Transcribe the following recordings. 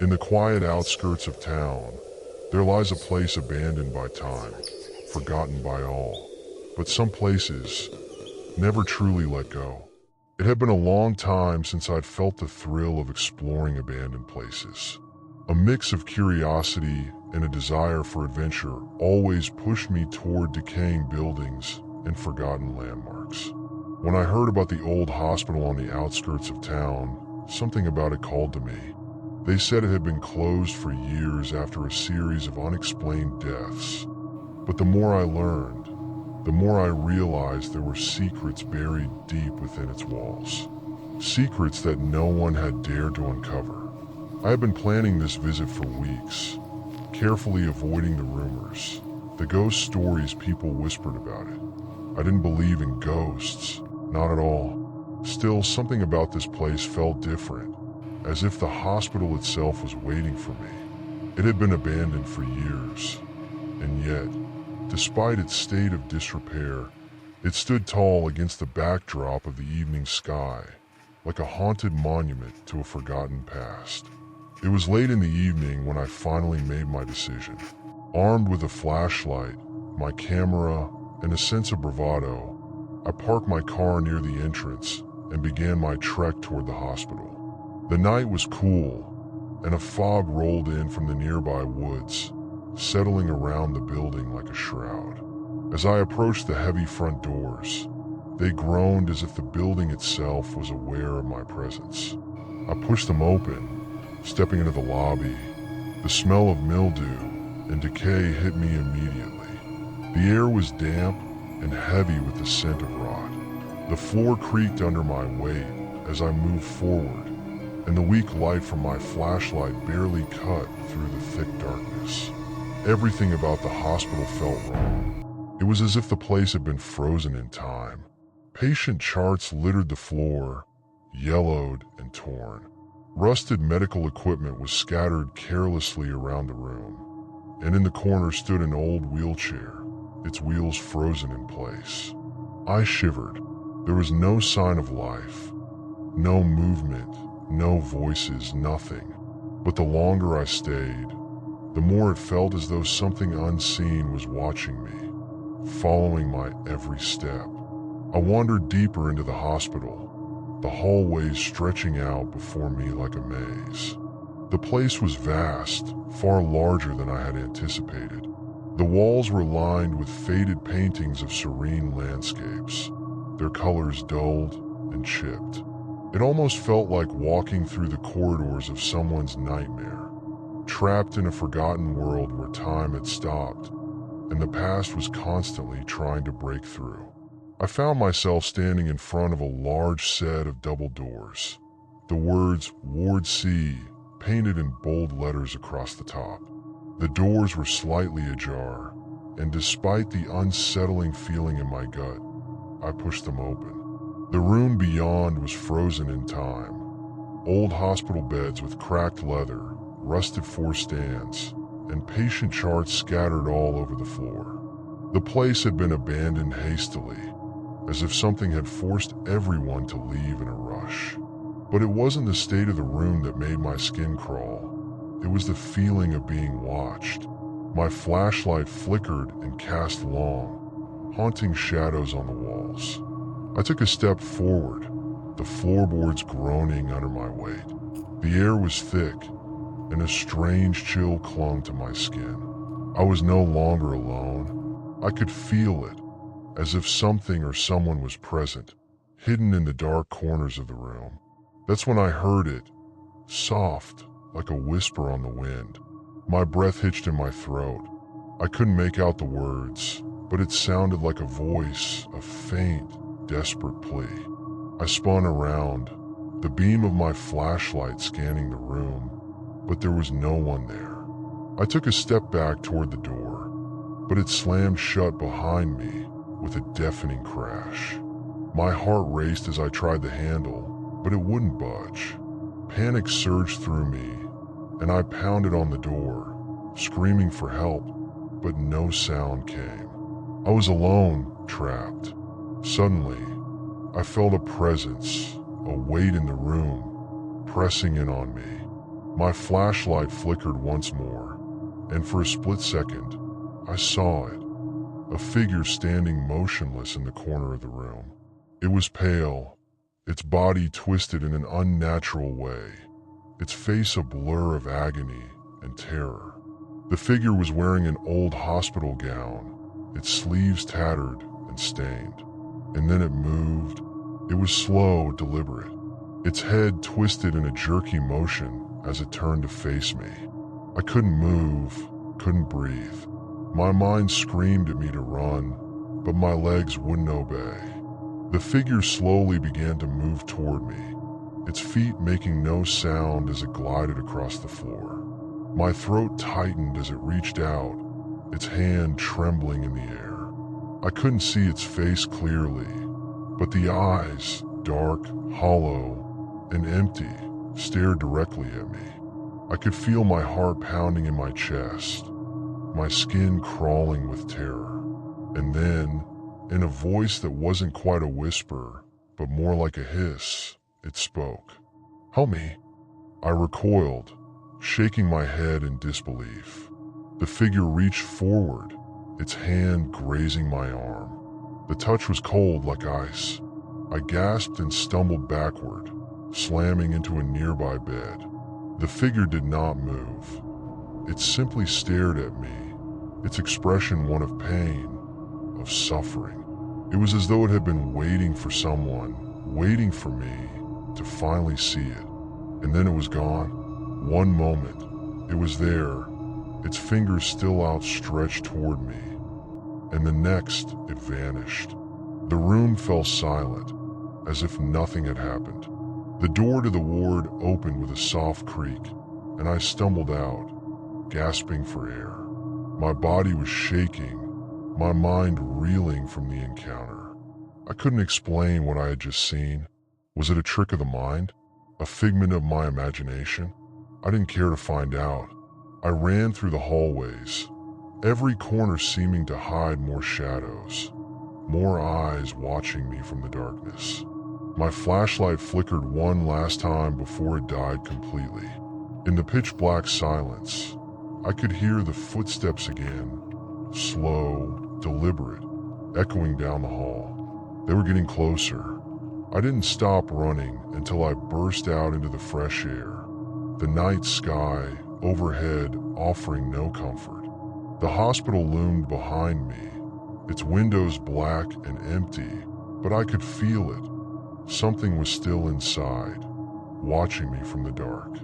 In the quiet outskirts of town, there lies a place abandoned by time, forgotten by all. But some places never truly let go. It had been a long time since I'd felt the thrill of exploring abandoned places. A mix of curiosity and a desire for adventure always pushed me toward decaying buildings and forgotten landmarks. When I heard about the old hospital on the outskirts of town, something about it called to me. They said it had been closed for years after a series of unexplained deaths. But the more I learned, the more I realized there were secrets buried deep within its walls. Secrets that no one had dared to uncover. I had been planning this visit for weeks, carefully avoiding the rumors, the ghost stories people whispered about it. I didn't believe in ghosts, not at all. Still, something about this place felt different, as if the hospital itself was waiting for me. It had been abandoned for years, and yet, despite its state of disrepair, it stood tall against the backdrop of the evening sky, like a haunted monument to a forgotten past. It was late in the evening when I finally made my decision. Armed with a flashlight, my camera, and a sense of bravado, I parked my car near the entrance and began my trek toward the hospital. The night was cool, and a fog rolled in from the nearby woods, settling around the building like a shroud. As I approached the heavy front doors, they groaned as if the building itself was aware of my presence. I pushed them open, stepping into the lobby. The smell of mildew and decay hit me immediately. The air was damp and heavy with the scent of rot. The floor creaked under my weight as I moved forward, and the weak light from my flashlight barely cut through the thick darkness. Everything about the hospital felt wrong. It was as if the place had been frozen in time. Patient charts littered the floor, yellowed and torn. Rusted medical equipment was scattered carelessly around the room, and in the corner stood an old wheelchair, its wheels frozen in place. I shivered. There was no sign of life, no movement, no voices, nothing. But the longer I stayed, the more it felt as though something unseen was watching me, following my every step. I wandered deeper into the hospital, the hallways stretching out before me like a maze. The place was vast, far larger than I had anticipated. The walls were lined with faded paintings of serene landscapes, their colors dulled and chipped. It almost felt like walking through the corridors of someone's nightmare, trapped in a forgotten world where time had stopped, and the past was constantly trying to break through. I found myself standing in front of a large set of double doors, the words Ward C painted in bold letters across the top. The doors were slightly ajar, and despite the unsettling feeling in my gut, I pushed them open. The room beyond was frozen in time. Old hospital beds with cracked leather, rusted floor stands, and patient charts scattered all over the floor. The place had been abandoned hastily, as if something had forced everyone to leave in a rush. But it wasn't the state of the room that made my skin crawl. It was the feeling of being watched. My flashlight flickered and cast long, haunting shadows on the walls. I took a step forward, the floorboards groaning under my weight. The air was thick, and a strange chill clung to my skin. I was no longer alone. I could feel it, as if something or someone was present, hidden in the dark corners of the room. That's when I heard it, soft, like a whisper on the wind. My breath hitched in my throat. I couldn't make out the words, but it sounded like a voice, a faint, desperate plea. I spun around, the beam of my flashlight scanning the room, but there was no one there. I took a step back toward the door, but it slammed shut behind me with a deafening crash. My heart raced as I tried the handle, but it wouldn't budge. Panic surged through me, and I pounded on the door, screaming for help, but no sound came. I was alone, trapped. Suddenly, I felt a presence, a weight in the room, pressing in on me. My flashlight flickered once more, and for a split second, I saw it. A figure standing motionless in the corner of the room. It was pale, its body twisted in an unnatural way, its face a blur of agony and terror. The figure was wearing an old hospital gown, its sleeves tattered and stained. And then it moved. It was slow, deliberate. Its head twisted in a jerky motion as it turned to face me. I couldn't move, couldn't breathe. My mind screamed at me to run, but my legs wouldn't obey. The figure slowly began to move toward me, its feet making no sound as it glided across the floor. My throat tightened as it reached out, its hand trembling in the air. I couldn't see its face clearly, but the eyes, dark, hollow, and empty, stared directly at me. I could feel my heart pounding in my chest, my skin crawling with terror. And then, in a voice that wasn't quite a whisper, but more like a hiss, it spoke. "Help me." I recoiled, shaking my head in disbelief. The figure reached forward, its hand grazing my arm. The touch was cold like ice. I gasped and stumbled backward, slamming into a nearby bed. The figure did not move. It simply stared at me, its expression one of pain, of suffering. It was as though it had been waiting for someone, waiting for me to finally see it. And then it was gone. One moment, it was there, its fingers still outstretched toward me. And the next, it vanished. The room fell silent, as if nothing had happened. The door to the ward opened with a soft creak, and I stumbled out, gasping for air. My body was shaking, my mind reeling from the encounter. I couldn't explain what I had just seen. Was it a trick of the mind? A figment of my imagination? I didn't care to find out. I ran through the hallways, every corner seeming to hide more shadows, more eyes watching me from the darkness. My flashlight flickered one last time before it died completely. In the pitch black silence, I could hear the footsteps again, slow, deliberate, echoing down the hall. They were getting closer. I didn't stop running until I burst out into the fresh air, the night sky overhead offering no comfort. The hospital loomed behind me, its windows black and empty, but I could feel it. Something was still inside, watching me from the dark.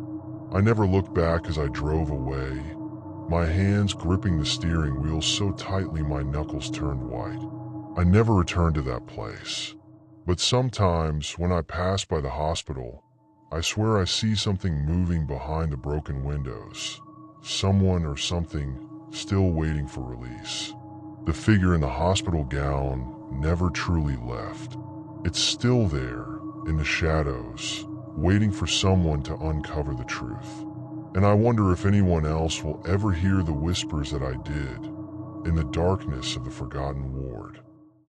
I never looked back as I drove away, my hands gripping the steering wheel so tightly my knuckles turned white. I never returned to that place. But sometimes, when I pass by the hospital, I swear I see something moving behind the broken windows. Someone or something still waiting for release. The figure in the hospital gown never truly left. It's still there, in the shadows, waiting for someone to uncover the truth. And I wonder if anyone else will ever hear the whispers that I did in the darkness of the forgotten ward.